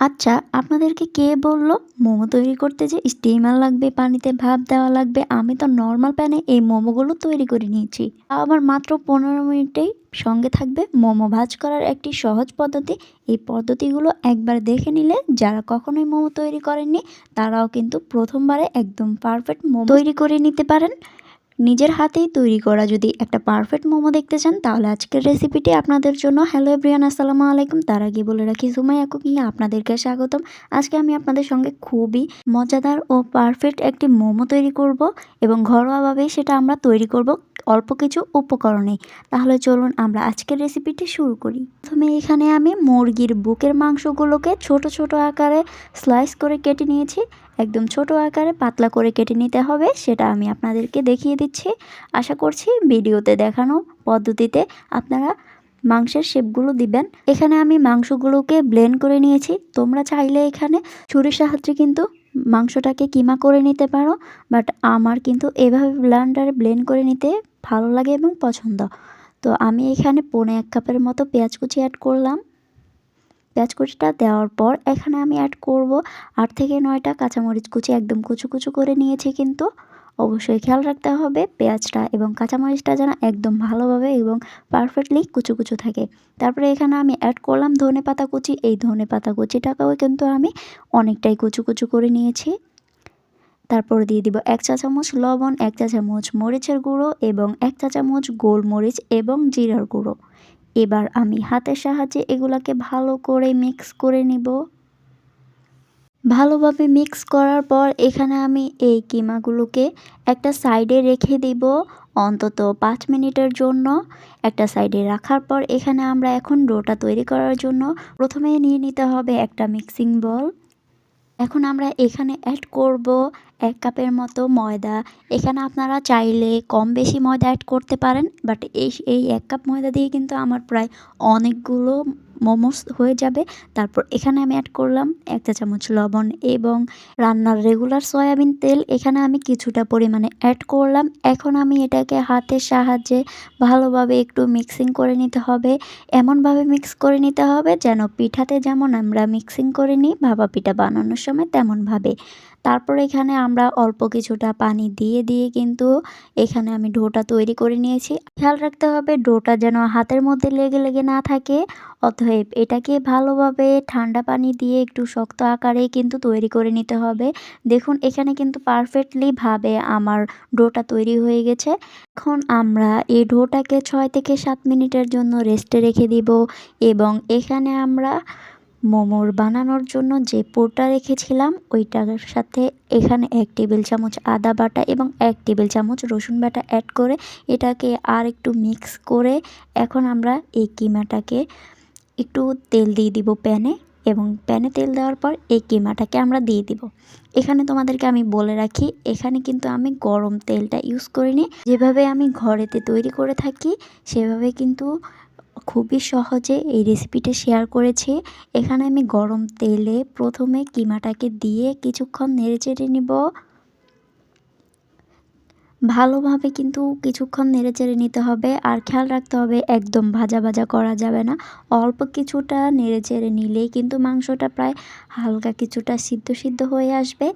আচ্ছা, আপনাদেরকে কে বলল মোমো তৈরি করতে যে স্টিমার লাগবে, পানিতে ভাপ দেওয়া লাগবে? আমি তো নরমাল প্যানে এই মোমোগুলো তৈরি করে নিয়েছি। তাও আবার মাত্র ১৫ মিনিটেই। সঙ্গে থাকবে মোমো ভাজ করার একটি সহজ পদ্ধতি। এই পদ্ধতিগুলো একবার দেখে নিলে যারা কখনোই মোমো তৈরি করেননি তারাও কিন্তু ১ম বারে একদম পারফেক্ট মোমো তৈরি করে নিতে পারেন। নিজের হাতেই তৈরি করা যদি একটা পারফেক্ট মোমো দেখতে চান তাহলে আজকের রেসিপিটি আপনাদের জন্য। হ্যালো এভরিওয়ান, আসসালামু আলাইকুম। তার আগে বলে রাখি সুমাইয়া কুকিংয়ে আপনাদেরকে স্বাগতম। আজকে আমি আপনাদের সঙ্গে খুবই মজাদার ও পারফেক্ট একটি মোমো তৈরি করব এবং ঘরোয়াভাবেই সেটা আমরা তৈরি করব অল্প কিছু উপকরণে। তাহলে চলুন আমরা আজকের রেসিপিটি শুরু করি। প্রথমে এখানে আমি মুরগির বুকের মাংসগুলোকে ছোট ছোট আকারে স্লাইস করে কেটে নিয়েছি। একদম ছোট আকারে পাতলা করে কেটে নিতে হবে, সেটা আমি আপনাদেরকে দেখিয়ে দিচ্ছি। আশা করছি ভিডিওতে দেখানো পদ্ধতিতে আপনারা মাংসের শেপগুলো দিবেন। এখানে আমি মাংসগুলোকে ব্লেন্ড করে নিয়েছি। তোমরা চাইলে এখানে ছুরির সাহায্যে কিন্তু মাংসটাকে কিমা করে নিতে পারো, বাট আমার কিন্তু এভাবে ব্লেন্ডারে ব্লেন্ড করে নিতে ভালো লাগে এবং পছন্দ। তো আমি এখানে 1.5 কাপের মতো পেঁয়াজ কুচি অ্যাড করলাম। পেঁয়াজ কুচিটা দেওয়ার পর এখানে আমি অ্যাড করব 8 থেকে 9টা কাঁচামরিচ কুচি, একদম কুচু কুচু করে নিয়েছি। কিন্তু অবশ্যই খেয়াল রাখতে হবে পেঁয়াজটা এবং কাঁচামরিচটা যেন একদম ভালোভাবে এবং পারফেক্টলি কুচু কুচু থাকে। তারপরে এখানে আমি অ্যাড করলাম ধনেপাতা কুচি। এই ধনেপাতা কুচিটাকেও কিন্তু আমি অনেকটাই কুচু কুচু করে নিয়েছি। তারপর দিয়ে দিব 1 চা চামচ লবণ, 1 চা চামচ মরিচের গুঁড়ো এবং 1 চা চামচ গোলমরিচ এবং জিরার গুঁড়ো। এবার আমি হাতের সাহায্যে এগুলাকে ভালো করে মিক্স করে নিব। ভালোভাবে মিক্স করার পর এখানে আমি এই কিমাগুলোকে একটা সাইডে রেখে দিব অন্তত 5 মিনিটের জন্য। একটা সাইডে রাখার পর এখানে আমরা এখন ডোটা তৈরি করার জন্য প্রথমে নিয়ে নিতে হবে একটা মিক্সিং বল। এখন আমরা এখানে অ্যাড করব 1 কাপের মতো ময়দা। এখানে আপনারা চাইলে কম বেশি ময়দা অ্যাড করতে পারেন, বাট এই 1 কাপ ময়দা দিয়ে কিন্তু আমার প্রায় অনেকগুলো মোমোস হয়ে যাবে। তারপর এখানে আমি অ্যাড করলাম 1 চা চামচ লবণ এবং রান্নার রেগুলার সয়াবিন তেল এখানে আমি কিছুটা পরিমাণে অ্যাড করলাম। এখন আমি এটাকে হাতের সাহায্যে ভালোভাবে একটু মিক্সিং করে নিতে হবে। এমনভাবে মিক্স করে নিতে হবে যেন পিঠাতে যেমন আমরা মিক্সিং করে নিই ভাপা পিঠা বানানোর সময় তেমনভাবে। তারপর এখানে আমরা অল্প কিছুটা পানি দিয়ে দিয়ে কিন্তু এখানে আমি ডোটা তৈরি করে নিয়েছি। খেয়াল রাখতে হবে ডোটা যেন হাতের মধ্যে লেগে লেগে না থাকে। অতএব এটাকে ভালোভাবে ঠান্ডা পানি দিয়ে একটু শক্ত আকারে কিন্তু তৈরি করে নিতে হবে। দেখুন এখানে কিন্তু পারফেক্টলি ভাবে আমার ডোটা তৈরি হয়ে গেছে। এখন আমরা এই ডোটাকে 6 থেকে 7 মিনিটের জন্য রেস্টে রেখে দিব এবং এখানে আমরা মোমোর বানানোর জন্য যে পুরটা রেখেছিলাম ওইটার সাথে এখানে 1 টেবিল চামচ আদা বাটা এবং 1 টেবিল চামচ রসুন বাটা অ্যাড করে এটাকে আর একটু মিক্স করে এখন আমরা এই কিমাটাকে একটু তেল দিয়ে দিব প্যানে এবং প্যানে তেল দেওয়ার পর এই কিমাটাকে আমরা দিয়ে দিব। এখানে তোমাদেরকে আমি বলে রাখি এখানে কিন্তু আমি গরম তেলটা ইউজ করিনি। যেভাবে আমি ঘরেতে তৈরি করে থাকি সেভাবে কিন্তু খুবই সহজে এই রেসিপিটা শেয়ার করেছি। এখানে আমি গরম তেলে প্রথমে কিমাটাকে দিয়ে কিছুক্ষণ নেড়েচেড়ে নিব। ভালোভাবে কিন্তু কিছুক্ষণ নেড়েচেড়ে নিতে হবে আর খেয়াল রাখতে হবে একদম ভাজা ভাজা করা যাবে না। অল্প কিছুটা নেড়েচেড়ে নিলেই কিন্তু মাংসটা প্রায় হালকা কিছুটা সিদ্ধ সিদ্ধ হয়ে আসবে।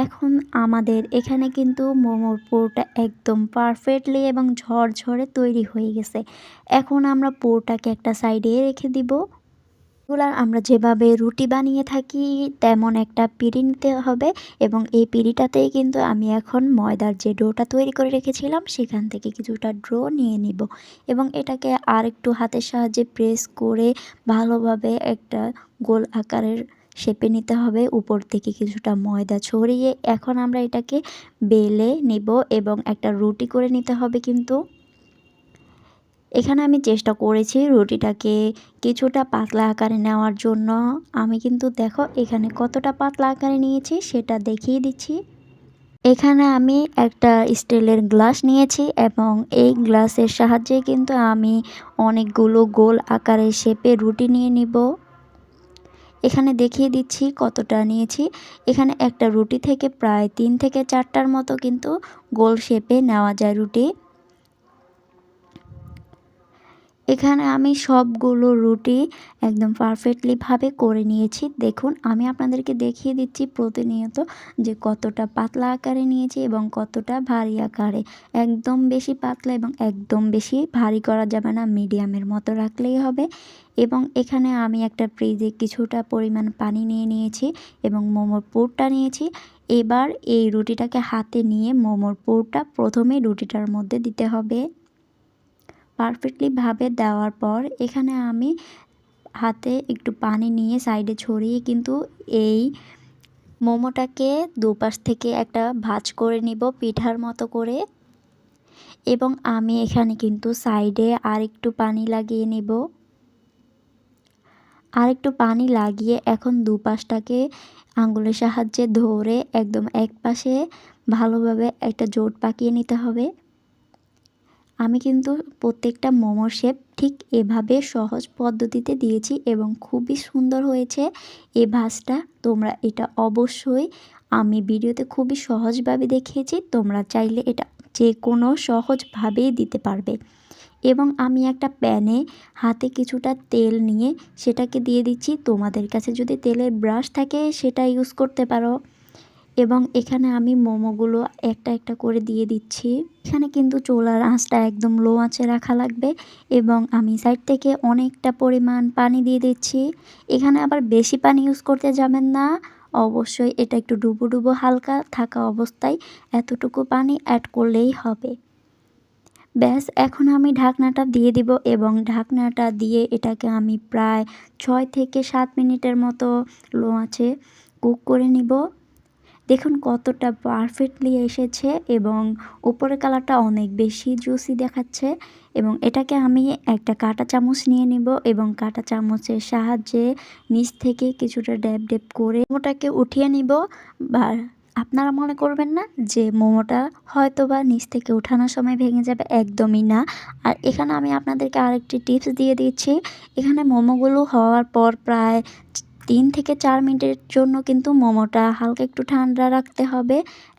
এখন আমাদের এখানে কিন্তু মোমোর পুরটা একদম পারফেক্টলি এবং ঝরঝরে তৈরি হয়ে গেছে। এখন আমরা পুরটাকে একটা সাইডে রেখে দিব। এগুলার আমরা যেভাবে রুটি বানিয়ে থাকি তেমন একটা পিঁড়ি নিতে হবে এবং এই পিঁড়িটাতেই কিন্তু আমি এখন ময়দার যে ডোটা তৈরি করে রেখেছিলাম সেখান থেকে কিছুটা ডো নিয়ে নিব এবং এটাকে আর একটু হাতের সাহায্যে প্রেস করে ভালোভাবে একটা গোল আকারের শেপে নিতে হবে। উপর থেকে কিছুটা ময়দা ছড়িয়ে এখন আমরা এটাকে বেলে নিব এবং একটা রুটি করে নিতে হবে। কিন্তু এখানে আমি চেষ্টা করেছি রুটিটাকে কিছুটা পাতলা আকারে নেওয়ার জন্য। আমি কিন্তু দেখো এখানে কতটা পাতলা আকারে নিয়েছি সেটা দেখিয়ে দিচ্ছি। এখানে আমি একটা স্টিলের গ্লাস নিয়েছি এবং এই গ্লাসের সাহায্যে কিন্তু আমি অনেকগুলো গোল আকারের শেপে রুটি নিয়ে নিব। এখানে দেখিয়ে দিচ্ছি কতটা নিয়েছি। এখানে একটা রুটি থেকে প্রায় 3 থেকে 4টার মতো কিন্তু গোল শেপে নেওয়া যায় রুটি। এখানে আমি সবগুলো রুটি একদম পারফেক্টলি ভাবে করে নিয়েছি। দেখুন আমি আপনাদেরকে দেখিয়ে দিচ্ছি প্রতিনিয়ত যে কতটা পাতলা আকারে নিয়েছি এবং কতটা ভারী আকারে। একদম বেশি পাতলা এবং একদম বেশি ভারী করা যাবে না, মিডিয়ামের মতো রাখলেই হবে। এবং এখানে আমি একটা ফ্রিজে কিছুটা পরিমাণ পানি নিয়ে নিয়েছি এবং মোমোর পুরটা নিয়েছি। এবার এই রুটিটাকে হাতে নিয়ে মোমোর পুরটা প্রথমেই রুটিটার মধ্যে দিতে হবে। পারফেক্টলি ভাবে দেওয়ার পর এখানে আমি হাতে একটু পানি নিয়ে সাইডে ছড়িয়ে কিন্তু এই মোমোটাকে দুপাশ থেকে একটা ভাঁজ করে নিব পিঠার মতো করে। এবং আমি এখানে কিন্তু সাইডে আরেকটু পানি লাগিয়ে নিব। আরেকটু পানি লাগিয়ে এখন দুপাশটাকে আঙ্গুলের সাহায্যে ধরে একদম এক পাশে ভালোভাবে একটা জোট পাকিয়ে নিতে হবে। আমি কিন্তু প্রত্যেকটা মোমোর শেপ ঠিক এভাবে সহজ পদ্ধতিতে দিয়েছি এবং খুবই সুন্দর হয়েছে এই ভাঁজটা। তোমরা এটা অবশ্যই, আমি ভিডিওতে খুবই সহজভাবে দেখিয়েছি, তোমরা চাইলে এটা যে কোনো সহজভাবেই দিতে পারবে। এবং আমি একটা প্যানে হাতে কিছুটা তেল নিয়ে সেটাকে দিয়ে দিচ্ছি। তোমাদের কাছে যদি তেলের ব্রাশ থাকে সেটা ইউজ করতে পারো। এবং এখানে আমি মোমোগুলো একটা একটা করে দিয়ে দিচ্ছি। এখানে কিন্তু চুলার আঁচটা একদম লো আঁচে রাখা লাগবে এবং আমি সাইড থেকে অনেকটা পরিমাণ পানি দিয়ে দিচ্ছি। এখানে আবার বেশি পানি ইউজ করতে যাবেন না, অবশ্যই এটা একটু ডুবো ডুবো হালকা থাকা অবস্থায় এতটুকু পানি অ্যাড করলেই হবে। ব্যাস এখন আমি ঢাকনাটা দিয়ে দিব এবং ঢাকনাটা দিয়ে এটাকে আমি প্রায় 6 থেকে 7 মিনিটের মতো লো আঁচে কুক করে নিব। দেখুন কতটা পারফেক্টলি এসেছে এবং উপরের কালারটা অনেক বেশি জুসি দেখাচ্ছে। এবং এটাকে আমি একটা কাঁটা চামচ নিয়ে নিব এবং কাঁটা চামচের সাহায্যে নিচ থেকে কিছুটা ড্যাব ড্যাব করে মোমোটাকে উঠিয়ে নিব। বা আপনারা মনে করবেন না যে মোমোটা হয়তো বা নিচ থেকে উঠানোর সময় ভেঙে যাবে, একদমই না। আর এখানে আমি আপনাদেরকে আরেকটি টিপস দিয়ে দিচ্ছি। এখানে মোমোগুলো হওয়ার পর প্রায় 3 থেকে 4 মিনিটের জন্য কিন্তু মোমোটা হালকা একটু ঠান্ডা রাখতে হবে।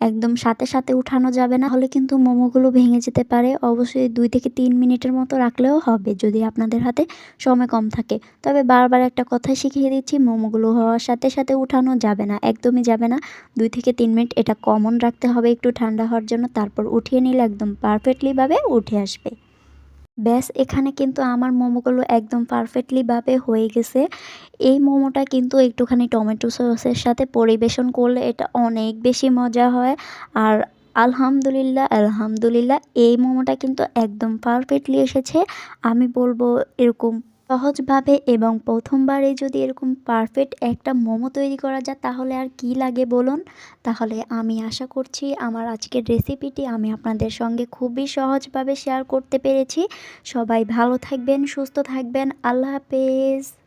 একদম সাথে সাথে উঠানো যাবে না, হলে কিন্তু মোমোগুলো ভেঙে যেতে পারে। অবশ্যই 2 থেকে 3 মিনিটের মতো রাখলেও হবে যদি আপনাদের হাতে সময় কম থাকে। তবে বারবার একটা কথা শিখিয়ে দিচ্ছি, মোমোগুলো হওয়ার সাথে সাথে উঠানো যাবে না, একদমই যাবে না। 2 থেকে 3 মিনিট এটা কমন রাখতে হবে একটু ঠান্ডা হওয়ার জন্য, তারপর উঠিয়ে নিলে একদম পারফেক্টলিভাবে উঠে আসবে। ব্যাস এখানে কিন্তু আমার মোমোগুলো একদম পারফেক্টলিভাবে হয়ে গেছে। এই মোমোটা কিন্তু একটুখানি টমেটো সসের সাথে পরিবেশন করলে এটা অনেক বেশি মজা হয়। আর আলহামদুলিল্লাহ, আলহামদুলিল্লাহ এই মোমোটা কিন্তু একদম পারফেক্টলি এসেছে। আমি বলবো এরকম সহজভাবে এবং প্রথমবারে যদি এরকম পারফেক্ট একটা মোমো তৈরি করা যায় তাহলে আর কি লাগে বলুন। তাহলে আমি আশা করছি আমার আজকের রেসিপিটি আমি আপনাদের সঙ্গে খুবই সহজভাবে শেয়ার করতে পেরেছি। সবাই ভালো থাকবেন, সুস্থ থাকবেন। আল্লাহ হাফেজ।